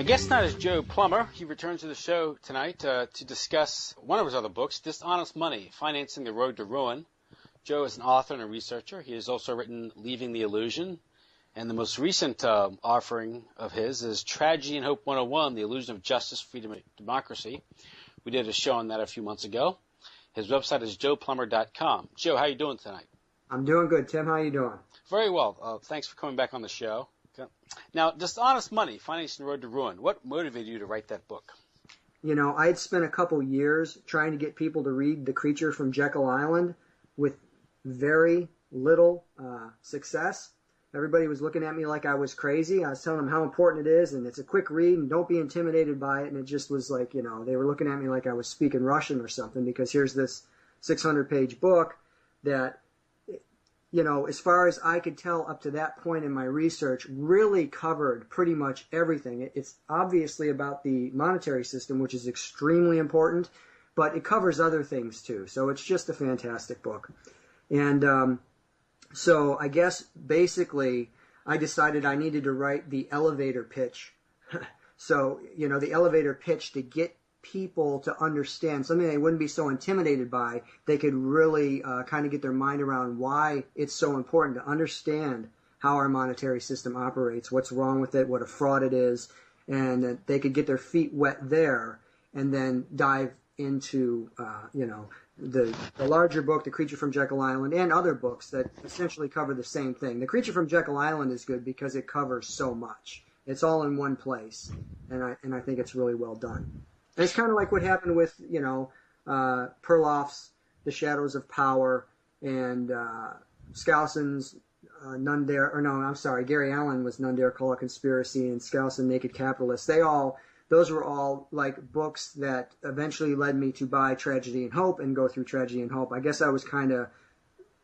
My guest tonight is Joe Plummer. He returns to the show tonight to discuss one of his other books, Dishonest Money, Financing the Road to Ruin. Joe is an author and a researcher. He has also written Leaving the Illusion. And the most recent offering of his is Tragedy and Hope 101, The Illusion of Justice, Freedom, and Democracy. We did a show on that a few months ago. His website is joeplummer.com. Joe, how are you doing tonight? I'm doing good. Tim, how are you doing? Very well. Thanks for coming back on the show. Okay. Now, Dishonest Money, Financing the Road to Ruin. What motivated you to write that book? You know, I had spent a couple years trying to get people to read The Creature from Jekyll Island with very little success. Everybody was looking at me like I was crazy. I was telling them how important it is, and it's a quick read, and don't be intimidated by it. And it just was like, you know, they were looking at me like I was speaking Russian or something, because here's this 600-page book that, you know, as far as I could tell up to that point in my research, really covered pretty much everything. It's obviously about the monetary system, which is extremely important, but it covers other things too. So it's just a fantastic book. And so I guess basically I decided I needed to write the elevator pitch. So, you know, the elevator pitch to get people to understand something they wouldn't be so intimidated by. They could really kind of get their mind around why it's so important to understand how our monetary system operates, what's wrong with it, what a fraud it is, and that they could get their feet wet there and then dive into, you know, the larger book, The Creature from Jekyll Island, and other books that essentially cover the same thing. The Creature from Jekyll Island is good because it covers so much. It's all in one place, and I think it's really well done. And it's kind of like what happened with, you know, Perloff's The Shadows of Power, and Skousen's Gary Allen was None Dare Call a Conspiracy, and Skousen Naked Capitalist. Those were all like books that eventually led me to buy Tragedy and Hope and go through Tragedy and Hope. I guess I was kind of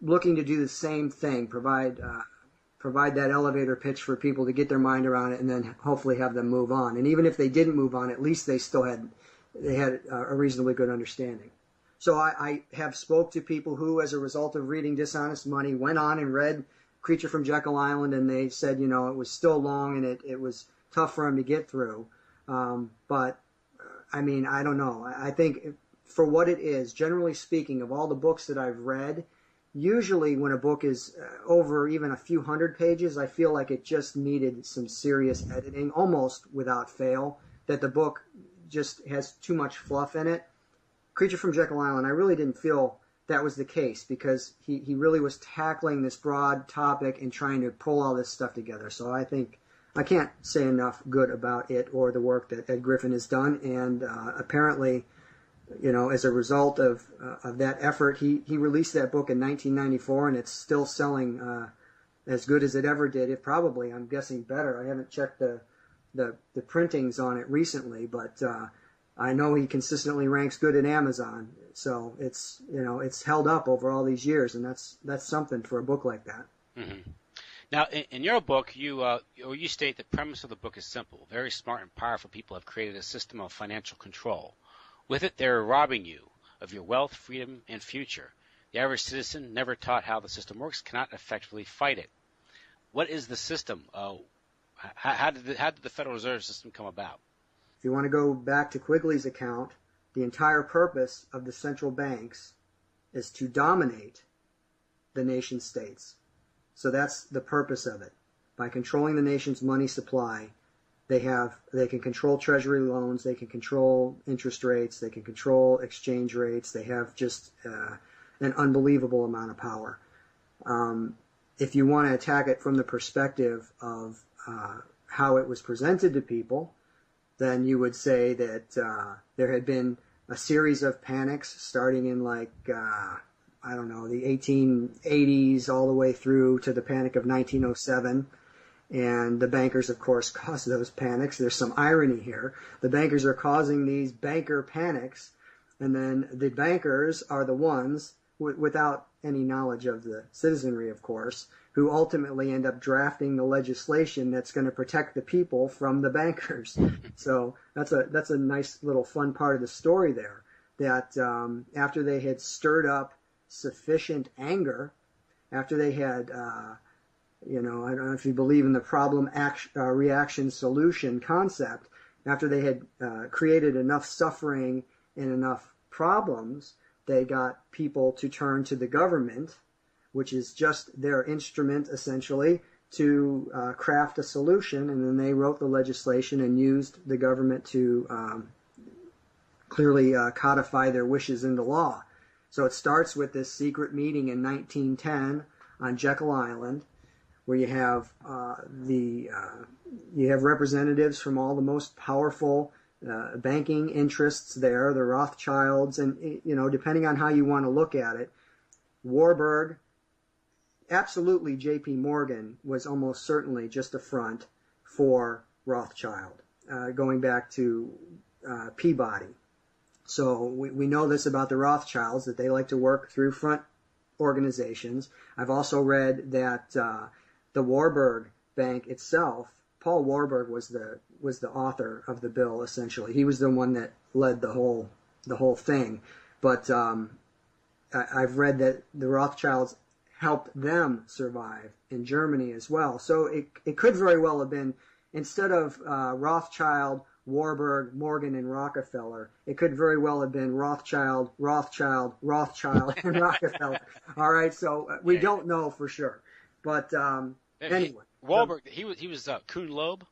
looking to do the same thing, provide that elevator pitch for people to get their mind around it, and then hopefully have them move on. And even if they didn't move on, at least they had a reasonably good understanding. So I have spoke to people who, as a result of reading Dishonest Money, went on and read Creature from Jekyll Island, and they said, you know, it was still long and it was tough for them to get through. But I mean, I don't know. I think for what it is, generally speaking, of all the books that I've read, usually when a book is over even a few hundred pages, I feel like it just needed some serious editing, almost without fail, that the book just has too much fluff in it. Creature from Jekyll Island, I really didn't feel that was the case, because he really was tackling this broad topic and trying to pull all this stuff together. So I think I can't say enough good about it or the work that Ed Griffin has done, and apparently, you know, as a result of that effort, he released that book in 1994, and it's still selling as good as it ever did. If probably, I'm guessing, better. I haven't checked the printings on it recently, but I know he consistently ranks good at Amazon. So it's, you know, it's held up over all these years, and that's something for a book like that. Mm-hmm. Now, in your book, you state the premise of the book is simple. Very smart and powerful people have created a system of financial control. With it, they're robbing you of your wealth, freedom, and future. The average citizen, never taught how the system works, cannot effectively fight it. What is the system? How did the Federal Reserve System come about? If you want to go back to Quigley's account, the entire purpose of the central banks is to dominate the nation states. So that's the purpose of it. By controlling the nation's money supply, they can control treasury loans, they can control interest rates, they can control exchange rates. They have just an unbelievable amount of power. If you want to attack it from the perspective of how it was presented to people, then you would say that there had been a series of panics starting in the 1880s all the way through to the Panic of 1907. And the bankers, of course, caused those panics. There's some irony here. The bankers are causing these banker panics, and then the bankers are the ones, without any knowledge of the citizenry, of course, who ultimately end up drafting the legislation that's going to protect the people from the bankers. So that's a nice little fun part of the story there, that after they had stirred up sufficient anger, after they had, I don't know if you believe in the problem reaction solution concept, after they had created enough suffering and enough problems, they got people to turn to the government, which is just their instrument essentially, to craft a solution, and then they wrote the legislation and used the government to clearly codify their wishes into law. So it starts with this secret meeting in 1910 on Jekyll Island, where you have representatives from all the most powerful banking interests there, the Rothschilds, and depending on how you want to look at it, Warburg, absolutely J.P. Morgan was almost certainly just a front for Rothschild, going back to Peabody. So we know this about the Rothschilds, that they like to work through front organizations. I've also read that the Warburg Bank itself, Paul Warburg was the author of the bill, essentially. He was the one that led the whole thing. But I've read that the Rothschilds helped them survive in Germany as well. So it could very well have been, instead of Rothschild, Warburg, Morgan, and Rockefeller, it could very well have been Rothschild, and Rockefeller. All right, so we don't know for sure. But anyway. Warburg, he was Kuhn Loeb?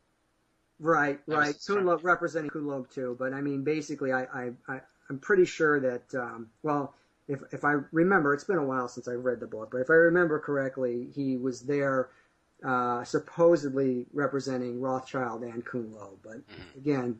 Right. Kuhn Loeb, representing Kuhn Loeb too. But I mean, basically, I'm pretty sure that, if I remember, it's been a while since I've read the book, but if I remember correctly, he was there supposedly representing Rothschild and Kuhn Loeb. But again,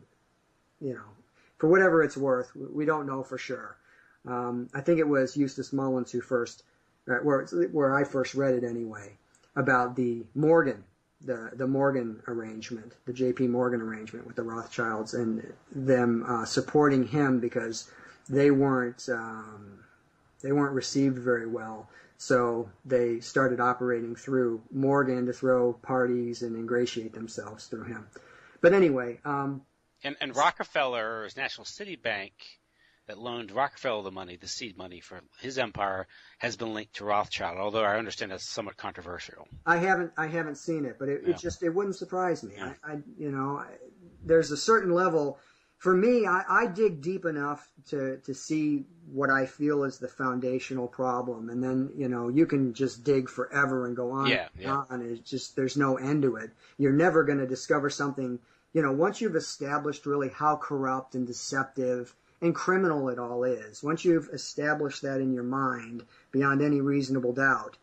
for whatever it's worth, we don't know for sure. I think it was Eustace Mullins who first, where I first read it anyway, about the Morgan, the Morgan arrangement, the J.P. Morgan arrangement with the Rothschilds, and them supporting him because they weren't received very well. So they started operating through Morgan to throw parties and ingratiate themselves through him. But anyway. And Rockefeller's National City Bank that loaned Rockefeller the money, the seed money for his empire, has been linked to Rothschild, although I understand that's somewhat controversial. I haven't seen it, but it wouldn't surprise me. Yeah. There's a certain level. For me, I dig deep enough to see what I feel is the foundational problem, and then you can just dig forever and go on and on. It's just, there's no end to it. You're never going to discover something. Once you've established really how corrupt and deceptive and criminal it all is, once you've established that in your mind beyond any reasonable doubt,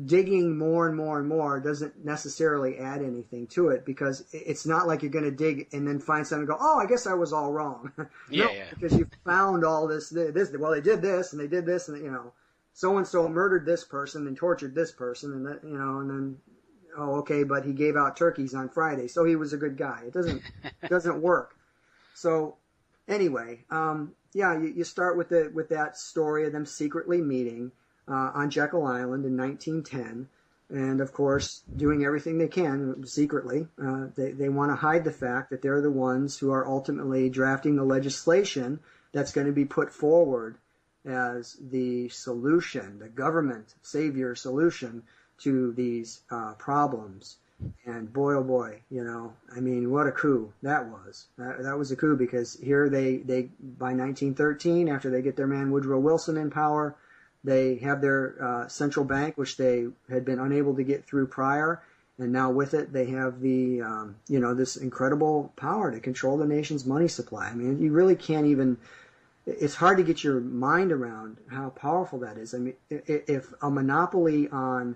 digging more and more and more doesn't necessarily add anything to it, because it's not like you're going to dig and then find something and go, oh, I guess I was all wrong. Because you found all this, well, they did this and they did this, and so-and-so murdered this person and tortured this person, and that, and then, oh, okay, but he gave out turkeys on Friday, so he was a good guy. It doesn't work. So anyway, you start with that story of them secretly meeting on Jekyll Island in 1910, and of course doing everything they can secretly. They want to hide the fact that they're the ones who are ultimately drafting the legislation that's going to be put forward as the solution, the government savior solution to these problems. And boy, oh boy, what a coup that was. That was a coup, because here they by 1913, after they get their man Woodrow Wilson in power, they have their central bank, which they had been unable to get through prior, and now with it they have the this incredible power to control the nation's money supply. I mean, you really can't even. It's hard to get your mind around how powerful that is. I mean, if a monopoly on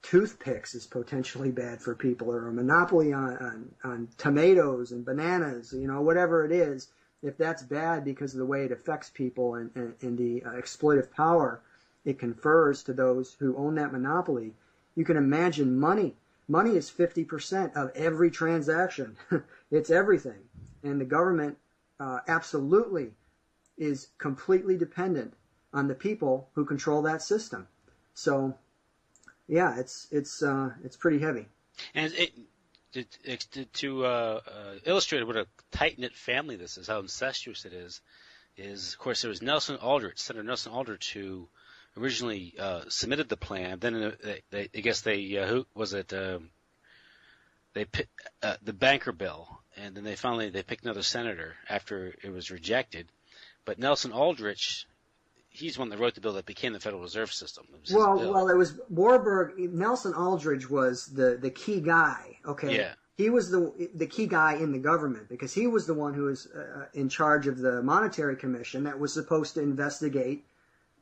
toothpicks is potentially bad for people, or a monopoly on tomatoes and bananas, whatever it is, if that's bad because of the way it affects people and the exploitive power it confers to those who own that monopoly, you can imagine money. Money is 50% of every transaction. It's everything. And the government absolutely is completely dependent on the people who control that system. So, yeah, it's pretty heavy. And to illustrate what a tight-knit family this is, how incestuous it is of course there was Senator Nelson Aldrich, who originally submitted the plan. Then the banker bill and then they picked another senator after it was rejected. But Nelson Aldrich, he's one that wrote the bill that became the Federal Reserve System. It was Warburg. Nelson Aldrich was the key guy. Okay. Yeah. He was the key guy in the government because he was the one who was in charge of the Monetary Commission that was supposed to investigate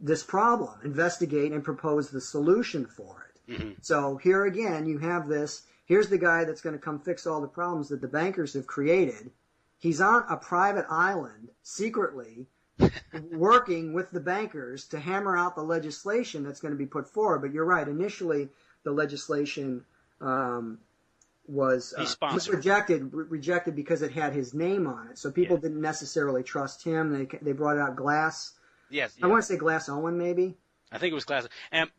this problem, investigate and propose the solution for it. Mm-hmm. So here again, you have this. Here's the guy that's going to come fix all the problems that the bankers have created. He's on a private island, secretly, working with the bankers to hammer out the legislation that's going to be put forward. But you're right. Initially, the legislation was rejected because it had his name on it. So people didn't necessarily trust him. They brought out Glass. Yes. I want to say Glass Owen, maybe. I think it was Glass.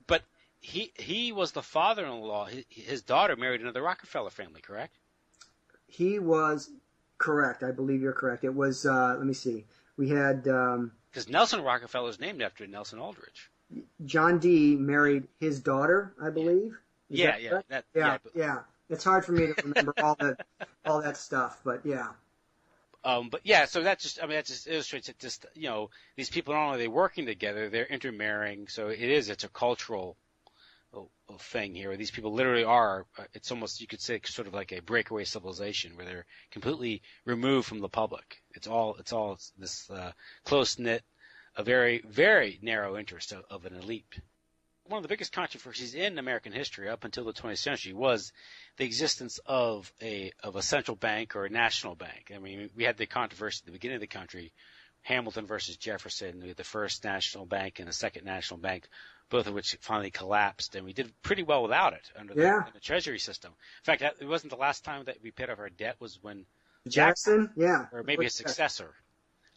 But he was the father-in-law. His daughter married into the Rockefeller family, correct? He was correct. I believe you're correct. It was, let me see. We had... Because Nelson Rockefeller is named after Nelson Aldrich. John D. married his daughter, I believe. Yeah. It's hard for me to remember all that stuff, but yeah. So that just illustrates it. Just these people, not only are they working together, they're intermarrying. So it's a cultural thing here. These people literally are. It's almost, you could say, sort of like a breakaway civilization where they're completely removed from the public. It's all this close knit, a very very narrow interest of an elite. One of the biggest controversies in American history up until the 20th century was the existence of a central bank or a national bank. I mean, we had the controversy at the beginning of the country, Hamilton versus Jefferson. We had the first national bank and the second national bank, both of which finally collapsed, and we did pretty well without it under the Treasury system. In fact, it wasn't the last time that we paid off our debt was when Jackson, or maybe a successor.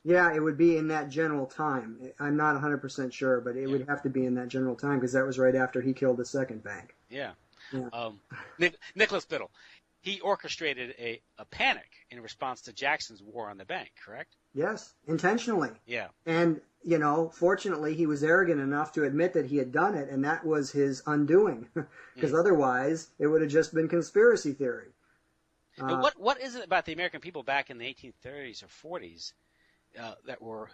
Yeah, it would be in that general time. I'm not 100% sure, but it would have to be in that general time because that was right after he killed the second bank. Yeah. Nicholas Biddle, he orchestrated a panic in response to Jackson's war on the bank, correct? Yes, intentionally. Yeah. And, fortunately, he was arrogant enough to admit that he had done it, and that was his undoing because otherwise it would have just been conspiracy theory. What is it about the American people back in the 1830s or 40s that were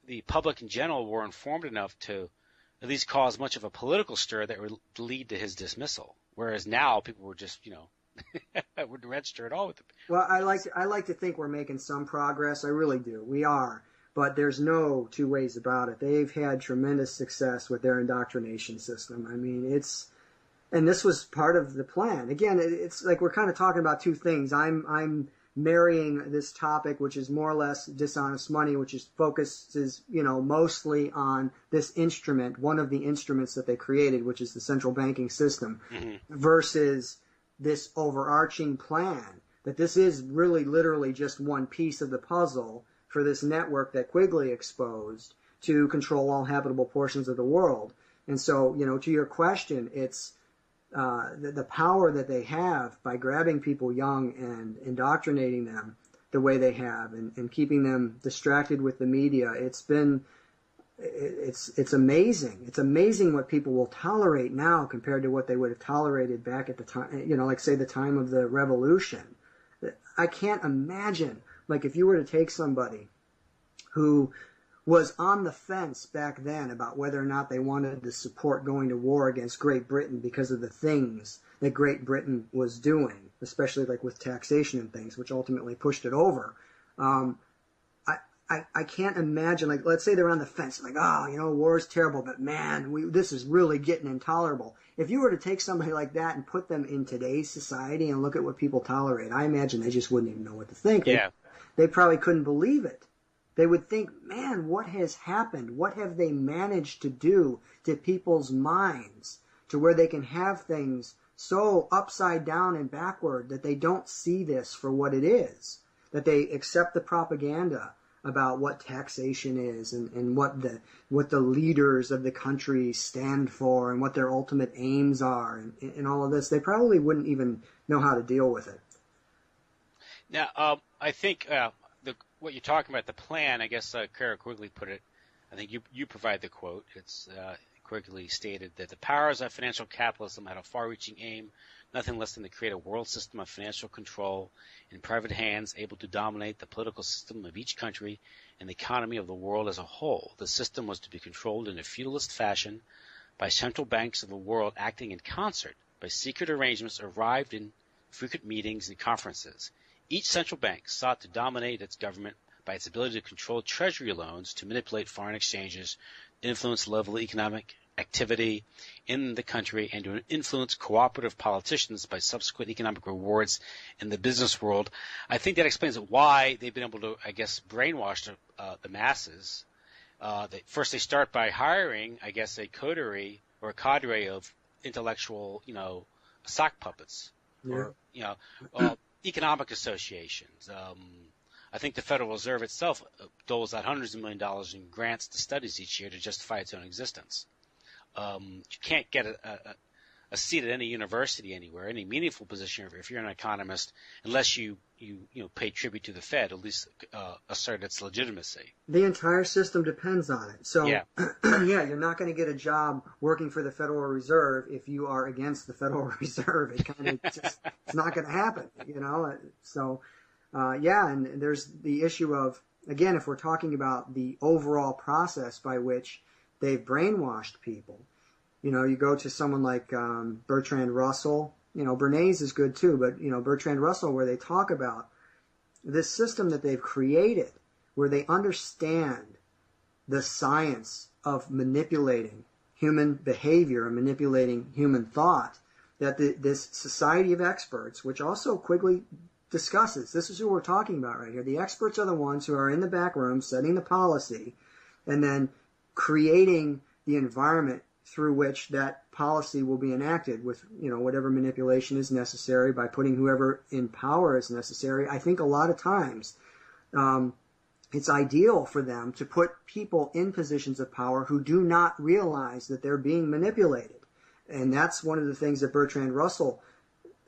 the public in general were informed enough to at least cause much of a political stir that would lead to his dismissal, whereas now people were just wouldn't register at all with it. Well, I like to think we're making some progress. I really do. We are, but there's no two ways about it. They've had tremendous success with their indoctrination system. I mean, and this was part of the plan. Again, it's like we're kind of talking about two things. I'm marrying this topic, which is more or less dishonest money, which focuses, mostly on this instrument, one of the instruments that they created, which is the central banking system, versus this overarching plan, that this is really literally just one piece of the puzzle for this network that Quigley exposed to control all habitable portions of the world. And so, to your question, it's the power that they have by grabbing people young and indoctrinating them the way they have and keeping them distracted with the media. It's amazing. It's amazing what people will tolerate now compared to what they would have tolerated back at the time, like say the time of the revolution. I can't imagine, like if you were to take somebody who was on the fence back then about whether or not they wanted to support going to war against Great Britain because of the things that Great Britain was doing, especially like with taxation and things, which ultimately pushed it over. I can't imagine, like, let's say they're on the fence, like, war is terrible, but man, this is really getting intolerable. If you were to take somebody like that and put them in today's society and look at what people tolerate, I imagine they just wouldn't even know what to think. Yeah. They probably couldn't believe it. They would think, man, what has happened? What have they managed to do to people's minds to where they can have things so upside down and backward that they don't see this for what it is, that they accept the propaganda about what taxation is and what the leaders of the country stand for and what their ultimate aims are and all of this. They probably wouldn't even know how to deal with it. Now, I think what you're talking about, the plan, I guess Kara Quigley put it, I think you provide the quote. It's, Quigley stated that the powers of financial capitalism had a far-reaching aim, nothing less than to create a world system of financial control in private hands, able to dominate the political system of each country and the economy of the world as a whole. The system was to be controlled in a feudalist fashion by central banks of the world acting in concert by secret arrangements arrived in frequent meetings and conferences. Each central bank sought to dominate its government by its ability to control treasury loans, to manipulate foreign exchanges, influence the level of economic activity in the country, and to influence cooperative politicians by subsequent economic rewards in the business world. I think that explains why they've been able to, I guess, brainwash the masses. First, they start by hiring, I guess, a coterie or a cadre of intellectual, sock puppets, or economic associations. I think the Federal Reserve itself doles out hundreds of $millions of dollars in grants to studies each year to justify its own existence. You can't get a seat at any university anywhere, any meaningful position if you're an economist, unless you pay tribute to the Fed, at least assert its legitimacy. The entire system depends on it. So, yeah, you're not going to get a job working for the Federal Reserve if you are against the Federal Reserve. It kind of it's not going to happen, So, and there's the issue of, again, if we're talking about the overall process by which they've brainwashed people, you go to someone like Bertrand Russell. Bernays is good too, but Bertrand Russell, where they talk about this system that they've created, where they understand the science of manipulating human behavior and manipulating human thought, that this society of experts, which also Quigley discusses, this is who we're talking about right here. The experts are the ones who are in the back room setting the policy and then creating the environment through which that policy will be enacted with, whatever manipulation is necessary by putting whoever in power is necessary. I think a lot of times it's ideal for them to put people in positions of power who do not realize that they're being manipulated. And that's one of the things that Bertrand Russell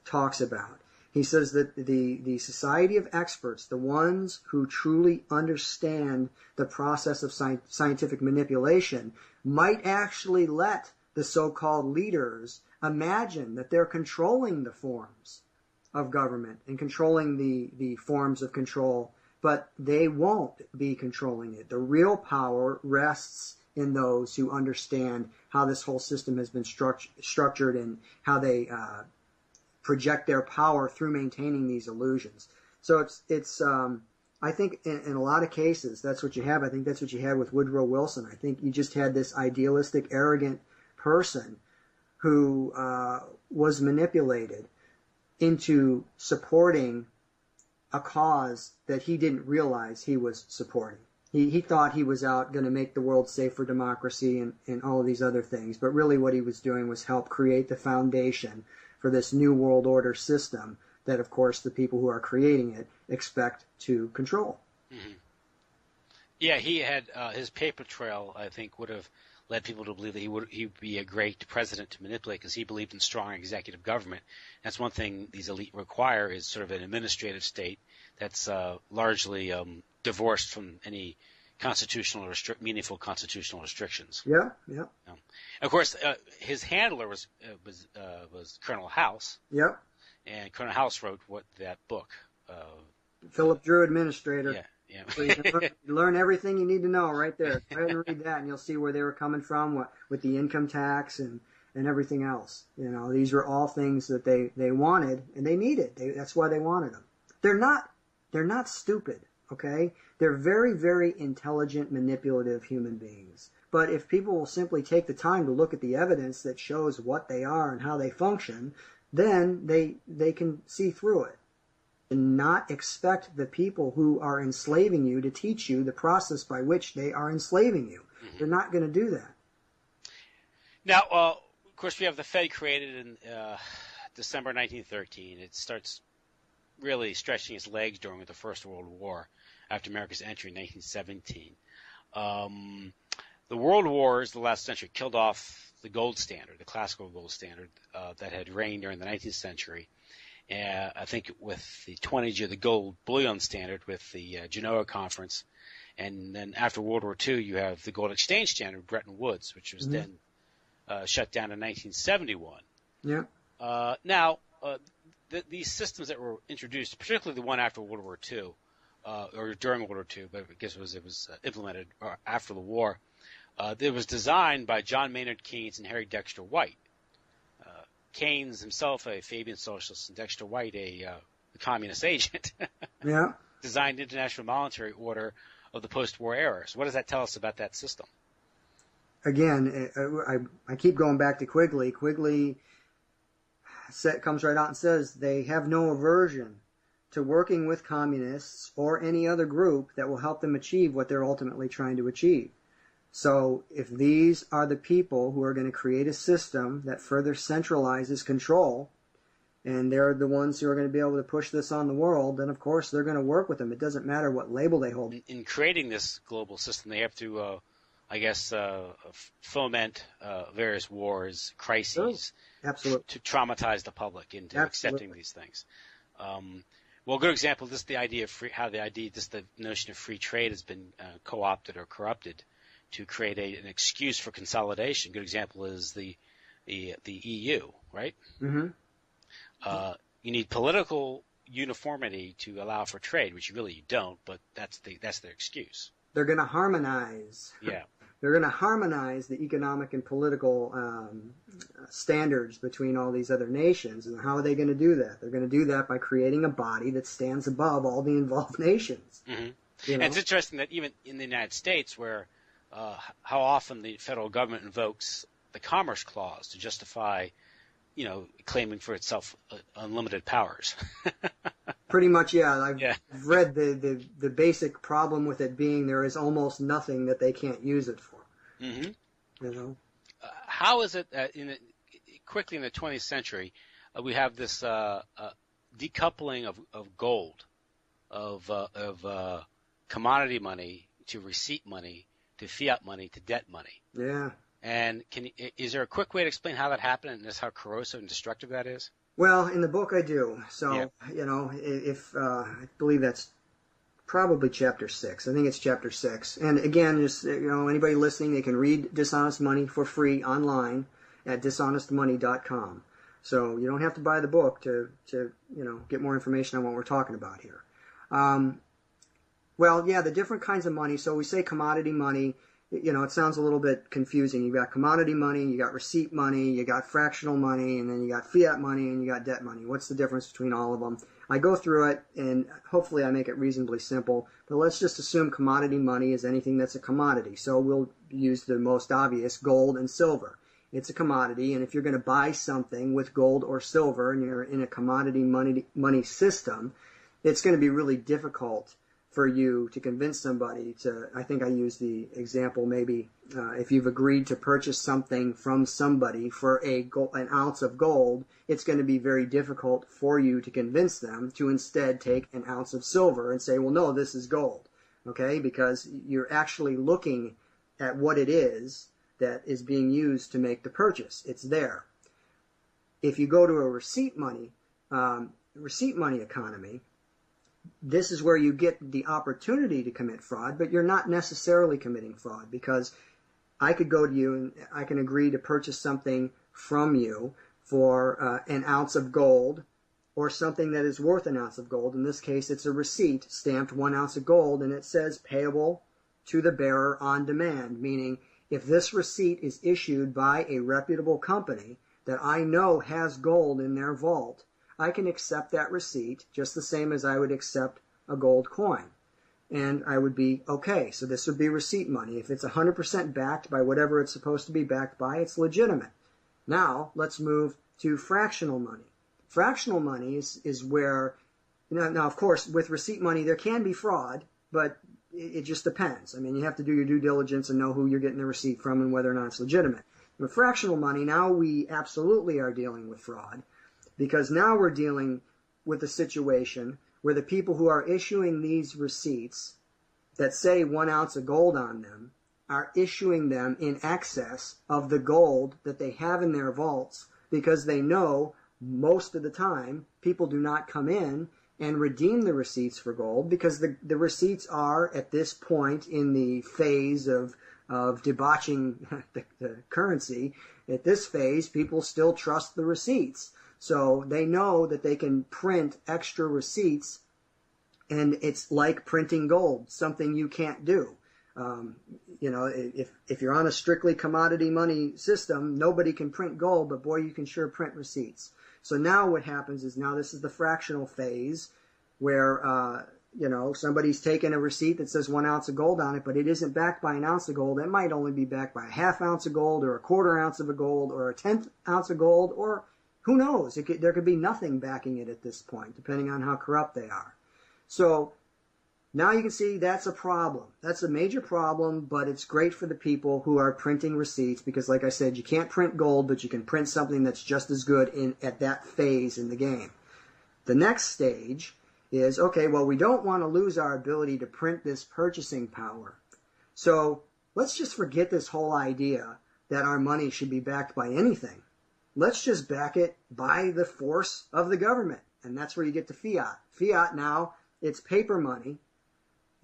talks about. He says that the society of experts, the ones who truly understand the process of scientific manipulation, might actually let the so-called leaders imagine that they're controlling the forms of government and controlling the forms of control, but they won't be controlling it. The real power rests in those who understand how this whole system has been structured and how they project their power through maintaining these illusions. So it's I think in a lot of cases that's what you have. I think that's what you had with Woodrow Wilson. I think you just had this idealistic, arrogant person who was manipulated into supporting a cause that he didn't realize he was supporting. He thought he was out going to make the world safe for democracy and all of these other things, but really what he was doing was help create the foundation for this new world order system that, of course, the people who are creating it expect to control. Mm-hmm. Yeah, he had his paper trail, I think, would have led people to believe that he'd be a great president to manipulate because he believed in strong executive government. That's one thing these elite require is sort of an administrative state that's largely divorced from any meaningful constitutional restrictions. Yeah. Of course, his handler was Colonel House. Yep. And Colonel House wrote that book. Philip Drew, Administrator. Yeah. So you can learn everything you need to know right there. Go ahead and read that, and you'll see where they were coming from with the income tax and everything else. These were all things that they wanted and they needed. That's why they wanted them. They're not stupid, okay? They're very, very intelligent, manipulative human beings. But if people will simply take the time to look at the evidence that shows what they are and how they function, then they can see through it. And not expect the people who are enslaving you to teach you the process by which they are enslaving you. Mm-hmm. They're not going to do that. Now, of course, we have the Fed created in December 1913. It starts really stretching its legs during the First World War after America's entry in 1917. The World Wars, the last century, killed off the gold standard, the classical gold standard that had reigned during the 19th century. I think with the 20s year, the gold bullion standard with the Genoa Conference. And then after World War II, you have the gold exchange standard, Bretton Woods, which was then shut down in 1971. Yeah. These systems that were introduced, particularly the one after World War II, or during World War II, but I guess it was implemented after the war. It was designed by John Maynard Keynes and Harry Dexter White. Keynes himself, a Fabian socialist, and Dexter White, a communist agent, Yeah. designed international monetary order of the post-war era. So what does that tell us about that system? Again, I keep going back to Quigley. Quigley comes right out and says they have no aversion to working with communists or any other group that will help them achieve what they're ultimately trying to achieve. So if these are the people who are going to create a system that further centralizes control, and they're the ones who are going to be able to push this on the world, then of course they're going to work with them. It doesn't matter what label they hold. In creating this global system, they have to, foment various wars, crises, Absolutely. to traumatize the public into accepting these things. Well, a good example, this is the idea of the notion of free trade has been co-opted or corrupted to create an excuse for consolidation. A good example is the EU, right? Mm-hmm. You need political uniformity to allow for trade, which you don't, but that's their excuse. They're going to harmonize. Yeah. They're going to harmonize the economic and political standards between all these other nations. And how are they going to do that? They're going to do that by creating a body that stands above all the involved nations. Mm-hmm. And it's interesting that even in the United States, where how often the federal government invokes the Commerce Clause to justify, claiming for itself unlimited powers. Pretty much, yeah. I've read the basic problem with it being there is almost nothing that they can't use it for. Mm-hmm. How is it quickly in the 20th century we have this decoupling of gold, of commodity money to receipt money to fiat money to debt money? Yeah. And is there a quick way to explain how that happened and just how corrosive and destructive that is? Well, in the book I do. So, if I believe that's probably chapter 6. I think it's chapter 6. And again, just anybody listening, they can read Dishonest Money for free online at dishonestmoney.com. So you don't have to buy the book to get more information on what we're talking about here. The different kinds of money. So we say commodity money. It sounds a little bit confusing. You got commodity money, you got receipt money, you got fractional money, and then you got fiat money, and you got debt money. What's the difference between all of them? I go through it, and hopefully I make it reasonably simple. But let's just assume commodity money is anything that's a commodity. So we'll use the most obvious, gold and silver. It's a commodity, and if you're going to buy something with gold or silver, and you're in a commodity money system, it's going to be really difficult for you to convince somebody to, I think I use the example maybe, if you've agreed to purchase something from somebody for an ounce of gold, it's going to be very difficult for you to convince them to instead take an ounce of silver and say, well, no, this is gold, okay? Because you're actually looking at what it is that is being used to make the purchase. It's there. If you go to a receipt money economy, this is where you get the opportunity to commit fraud, but you're not necessarily committing fraud, because I could go to you and I can agree to purchase something from you for an ounce of gold, or something that is worth an ounce of gold. In this case, it's a receipt stamped 1 ounce of gold, and it says payable to the bearer on demand, meaning if this receipt is issued by a reputable company that I know has gold in their vault, I can accept that receipt just the same as I would accept a gold coin. And I would be okay. So this would be receipt money. If it's 100% backed by whatever it's supposed to be backed by, it's legitimate. Now, let's move to fractional money. Fractional money is where, now of course, with receipt money, there can be fraud, but it just depends. I mean, you have to do your due diligence and know who you're getting the receipt from and whether or not it's legitimate. With fractional money, now we absolutely are dealing with fraud, because now we're dealing with a situation where the people who are issuing these receipts that say 1 ounce of gold on them are issuing them in excess of the gold that they have in their vaults, because they know most of the time people do not come in and redeem the receipts for gold, because the receipts are, at this point in the phase of debauching the currency, At this phase, people still trust the receipts. So they know that they can print extra receipts, and it's like printing gold, something you can't do. If you're on a strictly commodity money system, nobody can print gold, but boy, you can sure print receipts. So now what happens is, now this is the fractional phase where, somebody's taken a receipt that says 1 ounce of gold on it, but it isn't backed by an ounce of gold. It might only be backed by a half ounce of gold, or a quarter ounce of a gold, or a 1/10 ounce of gold, or who knows? There could be nothing backing it at this point, depending on how corrupt they are. So now you can see that's a problem. That's a major problem, but it's great for the people who are printing receipts because, like I said, you can't print gold, but you can print something that's just as good at that phase in the game. The next stage is, okay, well, we don't want to lose our ability to print this purchasing power. So let's just forget this whole idea that our money should be backed by anything. Let's just back it by the force of the government. And that's where you get to fiat. Fiat now, it's paper money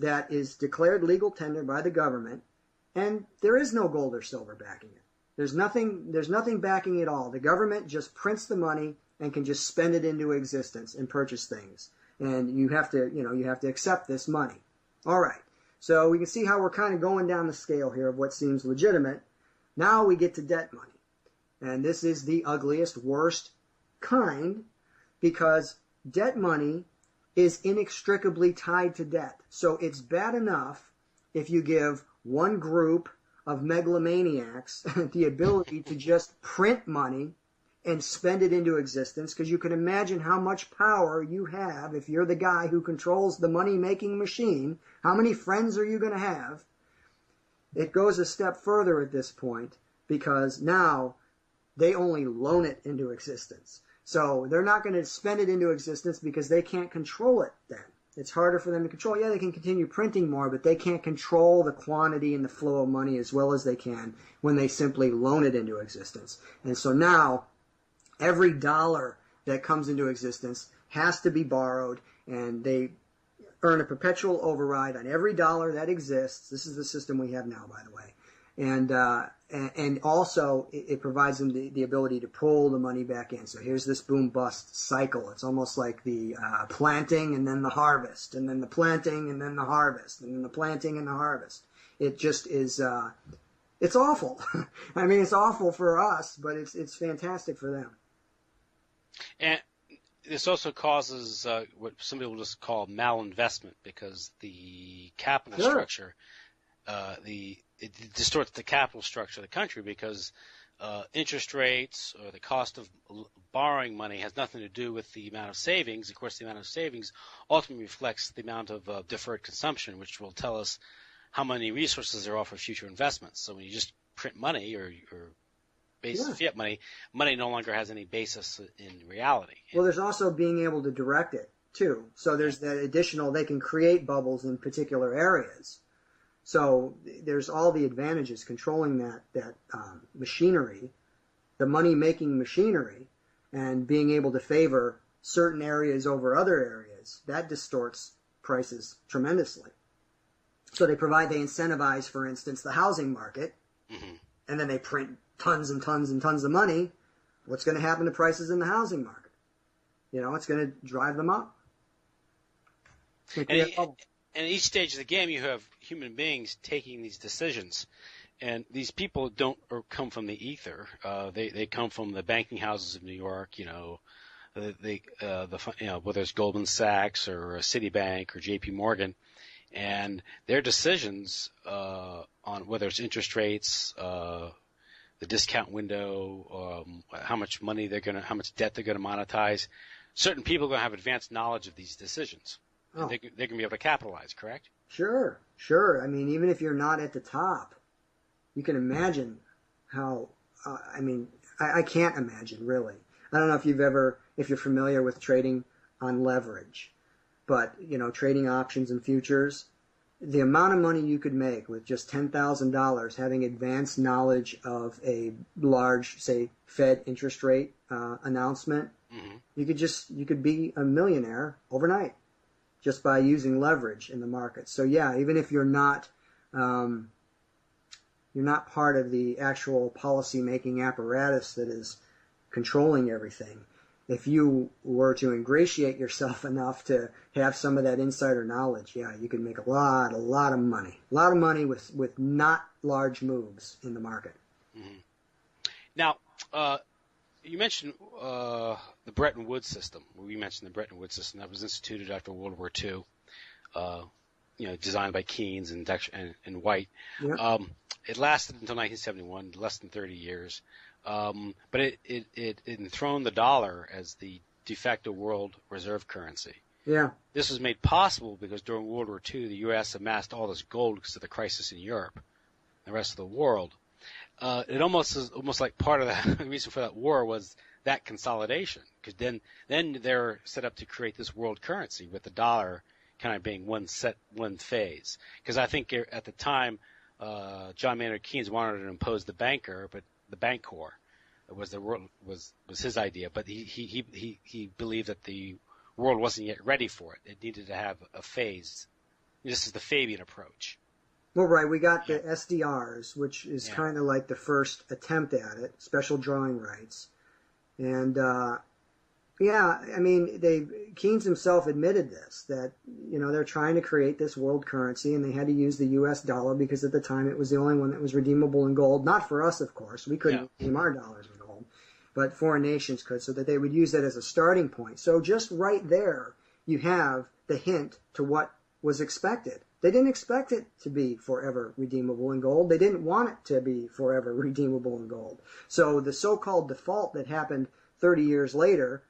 that is declared legal tender by the government, and there is no gold or silver backing it. There's nothing backing it all. The government just prints the money and can just spend it into existence and purchase things. And you have to accept this money. All right. So we can see how we're kind of going down the scale here of what seems legitimate. Now we get to debt money. And this is the ugliest, worst kind, because debt money is inextricably tied to debt. So it's bad enough if you give one group of megalomaniacs the ability to just print money and spend it into existence, because you can imagine how much power you have if you're the guy who controls the money-making machine. How many friends are you going to have? It goes a step further at this point, because now they only loan it into existence. So they're not going to spend it into existence because they can't control it then. It's harder for them to control. Yeah, they can continue printing more, but they can't control the quantity and the flow of money as well as they can when they simply loan it into existence. And so now every dollar that comes into existence has to be borrowed, and they earn a perpetual override on every dollar that exists. This is the system we have now, by the way. And also it provides them the ability to pull the money back in. So here's this boom-bust cycle. It's almost like the planting and then the harvest, and then the planting and then the harvest, and then the planting and the harvest. It just is, it's awful. I mean, it's awful for us, but it's fantastic for them. And this also causes what some people just call malinvestment, because the capital structure, it distorts the capital structure of the country, because interest rates or the cost of borrowing money has nothing to do with the amount of savings. Of course, the amount of savings ultimately reflects the amount of deferred consumption, which will tell us how many resources there are for future investments. So when you just print money or fiat money no longer has any basis in reality. Well, there's also being able to direct it, too. So there's that additional, they can create bubbles in particular areas. So there's all the advantages controlling that machinery, the money-making machinery, and being able to favor certain areas over other areas. That distorts prices tremendously. So they incentivize, for instance, the housing market, and then they print tons and tons and tons of money. What's going to happen to prices in the housing market? It's going to drive them up. And at each stage of the game, you have human beings taking these decisions, and these people don't come from the ether. They come from the banking houses of New York. Whether it's Goldman Sachs or Citibank or J.P. Morgan, and their decisions on whether it's interest rates, the discount window, how much debt they're gonna monetize. Certain people are going to have advanced knowledge of these decisions. Oh. They're going to be able to capitalize, correct? Sure. I mean, even if you're not at the top, you can imagine how, I can't imagine, really. I don't know if you're familiar with trading on leverage, but, trading options and futures, the amount of money you could make with just $10,000 having advanced knowledge of a large, say, Fed interest rate announcement, you could be a millionaire overnight just by using leverage in the market. So yeah, even if you're not You're not part of the actual policy-making apparatus that is controlling everything. If you were to ingratiate yourself enough to have some of that insider knowledge, yeah, you could make a lot of money. A lot of money with not large moves in the market. Mm-hmm. Now, you mentioned the Bretton Woods system. We mentioned the Bretton Woods system that was instituted after World War II, designed by Keynes and White. Yeah. It lasted until 1971, less than 30 years. But it enthroned the dollar as the de facto world reserve currency. Yeah. This was made possible because during World War II, the U.S. amassed all this gold because of the crisis in Europe and the rest of the world. It almost like part of the reason for that war was that consolidation, because then they're set up to create this world currency with the dollar kind of being one phase. Because I think at the time, John Maynard Keynes wanted to impose the banker, but the Bancor was his idea, but he believed that the world wasn't yet ready for it. It needed to have a phase. This is the Fabian approach. Well, right. We got the SDRs, which is kind of like the first attempt at it, special drawing rights. And, Keynes himself admitted this, that, they're trying to create this world currency, and they had to use the U.S. dollar because at the time it was the only one that was redeemable in gold. Not for us, of course. We couldn't redeem our dollars in gold, but foreign nations could, so that they would use that as a starting point. So just right there, you have the hint to what was expected. They didn't expect it to be forever redeemable in gold. They didn't want it to be forever redeemable in gold. So the so-called default that happened 30 years later,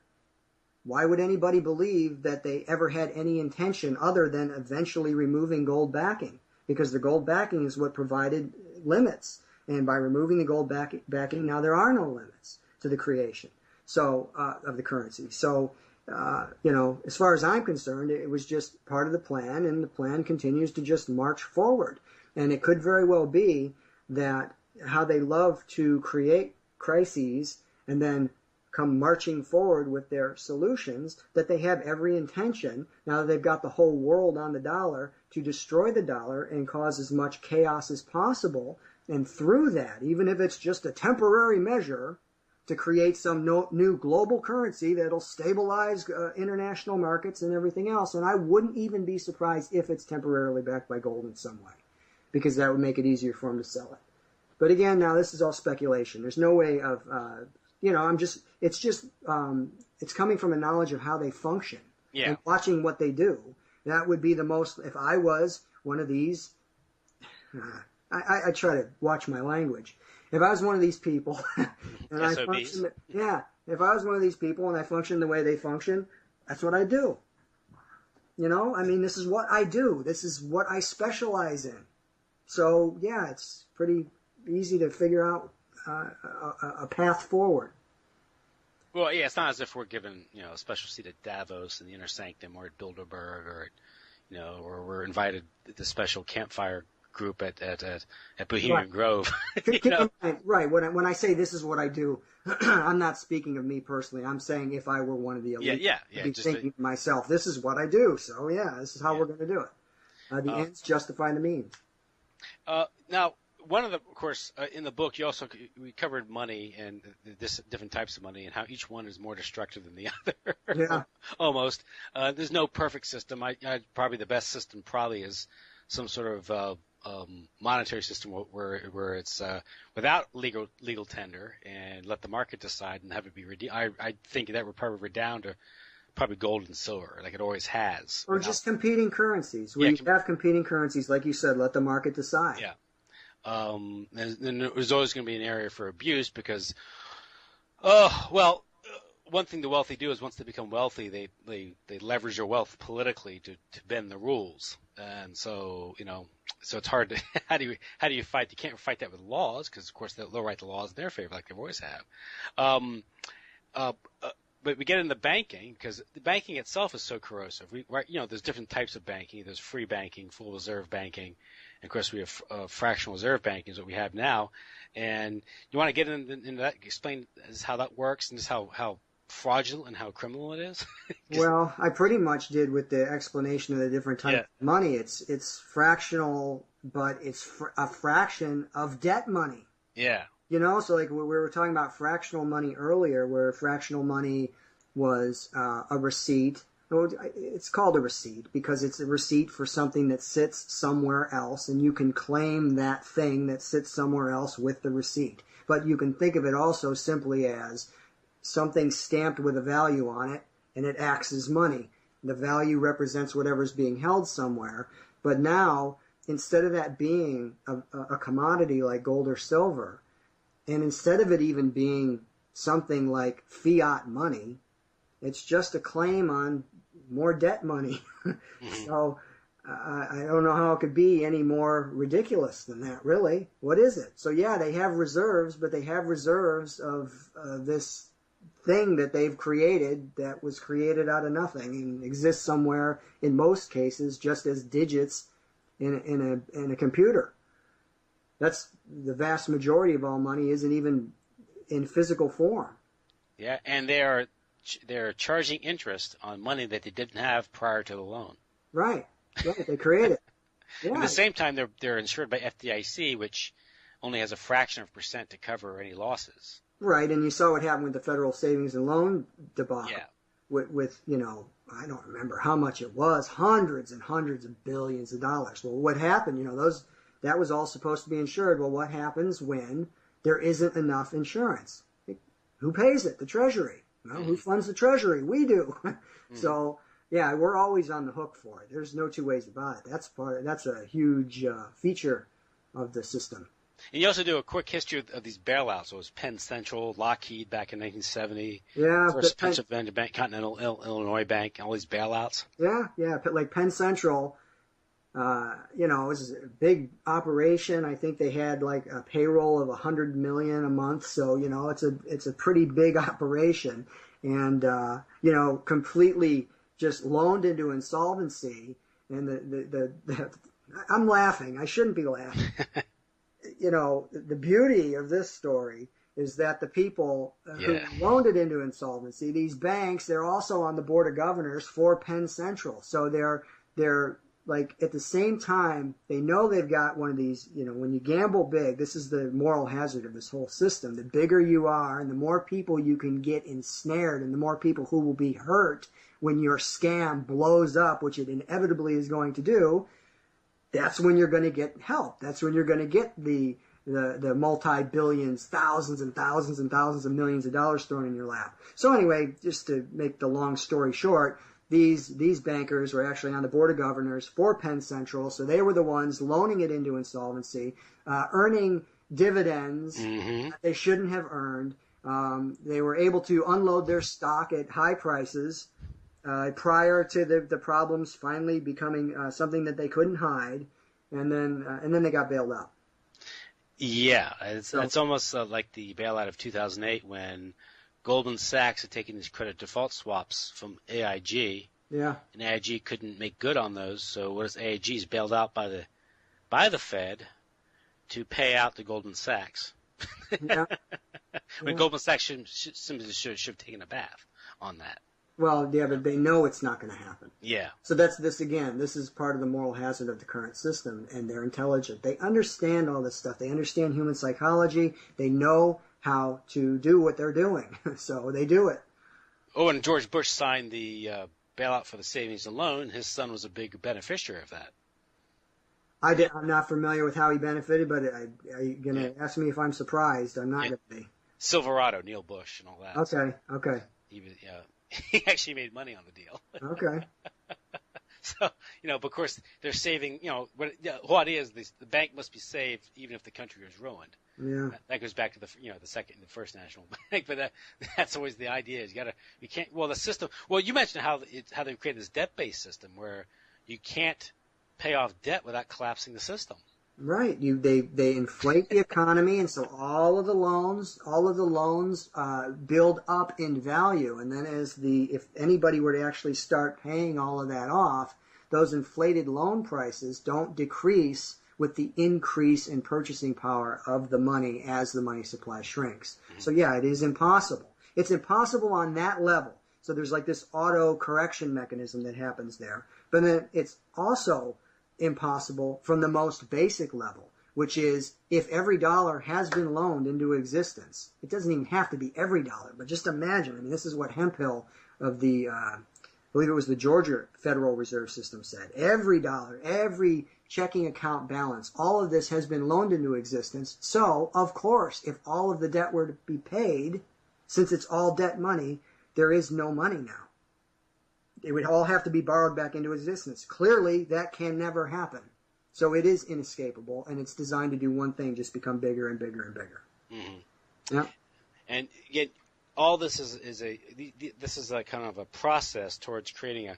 why would anybody believe that they ever had any intention other than eventually removing gold backing? Because the gold backing is what provided limits. And by removing the gold backing, now there are no limits to the creation of the currency. So, as far as I'm concerned, it was just part of the plan, and the plan continues to just march forward. And it could very well be that how they love to create crises and then come marching forward with their solutions, that they have every intention, now that they've got the whole world on the dollar, to destroy the dollar and cause as much chaos as possible. And through that, even if it's just a temporary measure, to create some new global currency that'll stabilize international markets and everything else. And I wouldn't even be surprised if it's temporarily backed by gold in some way, because that would make it easier for them to sell it. But again, now this is all speculation. There's no way of, it's coming from a knowledge of how they function and watching what they do. That would be the most, if I was one of these, I try to watch my language. If I was one of these people, and I function, if I was one of these people and I function the way they function, that's what I do. This is what I do. This is what I specialize in. So, it's pretty easy to figure out a path forward. Well, it's not as if we're given, a special seat at Davos in the Inner Sanctum or at Bilderberg or we're invited to the special campfire group at Bohemian Grove. Right. When I say this is what I do, I'm not speaking of me personally. I'm saying if I were one of the elite, I'd be thinking to myself, this is what I do. So this is how we're going to do it. The ends justify the means. Now, one of course, in the book, we covered money and different types of money and how each one is more destructive than the other. Yeah. Almost. There's no perfect system. Probably the best system is some sort of monetary system where it's without legal tender and let the market decide and have it be redeemed. I think that would probably redound to probably gold and silver, like it always has. Or just competing currencies. Where you have competing currencies, like you said, let the market decide. Yeah. There's always going to be an area for abuse because, one thing the wealthy do is once they become wealthy, they leverage their wealth politically to bend the rules. And so, so it's hard to, how do you fight? You can't fight that with laws because, of course, they'll write the laws in their favor like they always have. But we get into banking because the banking itself is so corrosive. There's different types of banking. There's free banking, full reserve banking. And of course, we have fractional reserve banking is what we have now. And you want to get into that, explain how that works and just how fraudulent and how criminal it is? Well, I pretty much did with the explanation of the different types of money. It's fractional but it's a fraction of debt money. Yeah. So like we were talking about fractional money earlier, where fractional money was a receipt. It's called a receipt because it's a receipt for something that sits somewhere else, and you can claim that thing that sits somewhere else with the receipt. But you can think of it also simply as something stamped with a value on it, and it acts as money. The value represents whatever's being held somewhere. But now, instead of that being a commodity like gold or silver, and instead of it even being something like fiat money, it's just a claim on more debt money. So I don't know how it could be any more ridiculous than that, really. What is it? So yeah, they have reserves, but they have reserves of this thing that they've created that was created out of nothing and exists somewhere, in most cases, just as digits in a computer. That's the vast majority of all money isn't even in physical form. Yeah, and they're charging interest on money that they didn't have prior to the loan. Right. They create it. Yeah. At the same time, they're insured by FDIC, which only has a fraction of % to cover any losses. Right, and you saw what happened with the federal savings and loan debacle. Yeah. With I don't remember how much it was, hundreds and hundreds of billions of dollars. Well, what happened? That was all supposed to be insured. Well, what happens when there isn't enough insurance? Who pays it? The Treasury. Well, who funds the Treasury? We do. So, yeah, we're always on the hook for it. There's no two ways about it. That's a huge feature of the system. And you also do a quick history of these bailouts. So it was Penn Central, Lockheed back in 1970. Yeah. First Pennsylvania Bank, Continental Illinois Bank, all these bailouts. Yeah. Like Penn Central, it was a big operation. I think they had like a payroll of $100 million a month. So, it's a pretty big operation, and, completely just loaned into insolvency. And I'm laughing. I shouldn't be laughing. The beauty of this story is that the people who loaned it into insolvency, these banks, they're also on the board of governors for Penn Central. So they're like, at the same time, they know they've got one of these, when you gamble big, this is the moral hazard of this whole system. The bigger you are and the more people you can get ensnared and the more people who will be hurt when your scam blows up, which it inevitably is going to do, that's when you're going to get help. That's when you're going to get the multi-billions, thousands and thousands and thousands of millions of dollars thrown in your lap. So anyway, just to make the long story short, these bankers were actually on the board of governors for Penn Central, so they were the ones loaning it into insolvency, earning dividends that they shouldn't have earned. They were able to unload their stock at high prices prior to the problems finally becoming something that they couldn't hide, and then they got bailed out. Yeah, it's almost like the bailout of 2008 when Goldman Sachs had taken these credit default swaps from AIG. Yeah. And AIG couldn't make good on those, so what is AIG is bailed out by the Fed to pay out to Goldman Sachs. Yeah. When Goldman Sachs should have taken a bath on that. Well, yeah, but they know it's not going to happen. Yeah. So this is part of the moral hazard of the current system, and they're intelligent. They understand all this stuff. They understand human psychology. They know how to do what they're doing, so they do it. Oh, and George Bush signed the bailout for the savings and loan. His son was a big beneficiary of that. I'm not familiar with how he benefited, but are you going to ask me if I'm surprised? I'm not going to be. Silverado, Neil Bush, and all that. Okay. He actually made money on the deal. Okay. So, but of course, they're saving, the whole idea is the bank must be saved even if the country is ruined. Yeah. That goes back to the first national bank, but that's always the idea. The system, you mentioned how they've created this debt-based system where you can't pay off debt without collapsing the system. Right. They inflate the economy, and so all of the loans build up in value, and then if anybody were to actually start paying all of that off, those inflated loan prices don't decrease with the increase in purchasing power of the money as the money supply shrinks. Mm-hmm. So yeah, it is impossible. It's impossible on that level. So there's like this auto correction mechanism that happens there, but then it's also impossible from the most basic level, which is if every dollar has been loaned into existence. It doesn't even have to be every dollar, but just imagine. I mean, this is what Hemphill of the, I believe it was the Georgia Federal Reserve System said. Every dollar, every checking account balance, all of this has been loaned into existence. So, of course, if all of the debt were to be paid, since it's all debt money, there is no money now. It would all have to be borrowed back into existence. Clearly, that can never happen. So it is inescapable, and it's designed to do one thing, just become bigger and bigger and bigger. Mm-hmm. Yeah. And yet, all this is a kind of a process towards creating a